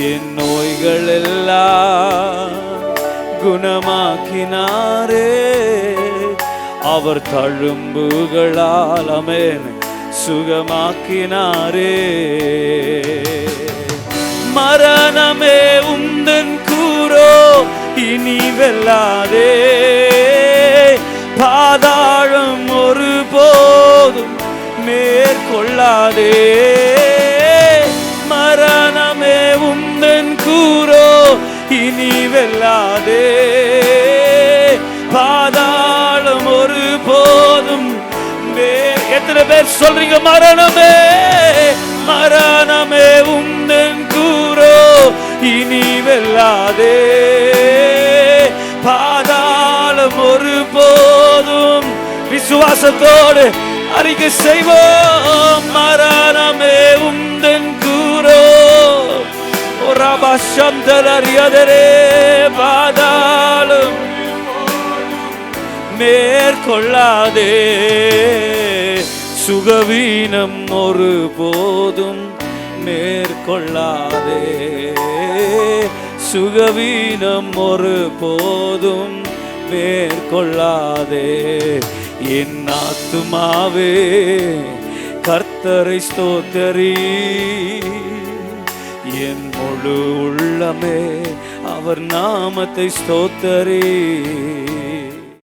என் நோய்கள் எல்லாம் குணமாக்கினாரே, அவர் தழும்புகளால் ஆமென் சுகமாக்கினாரே. மரணமே உந்தன் கூரோ இனி வெல்லாதே, பாதாளம் ஒரு போதும் மேற்கொள்ளாதே. மரணமே உந்தன் கூரோ இனி வெல்லாதே, பாதாளம் ஒரு போதும் எத்தனை பேர் சொல்றீங்க மரணமே மரணமே உந்தன் கூரோ இனி வெல்லாதே, பாதாளம் ஒரு போதும். விசுவாசத்தோடு அறிக்கை செய்வோம். மரணமே உந்தன் கூரோ அறியாதரே, பாதாளம் மேற்கொள்ளாதே. சுகவீனம் ஒரு போதும் மேற்கொள்ளாதே, சுகவீனம் ஒரு போதும் மேற்கொள்ளாதே. என் ஆத்துமாவே கர்த்தரை ஸ்தோத்தரி, என் முழு உள்ளமே அவர் நாமத்தை ஸ்தோத்தரி.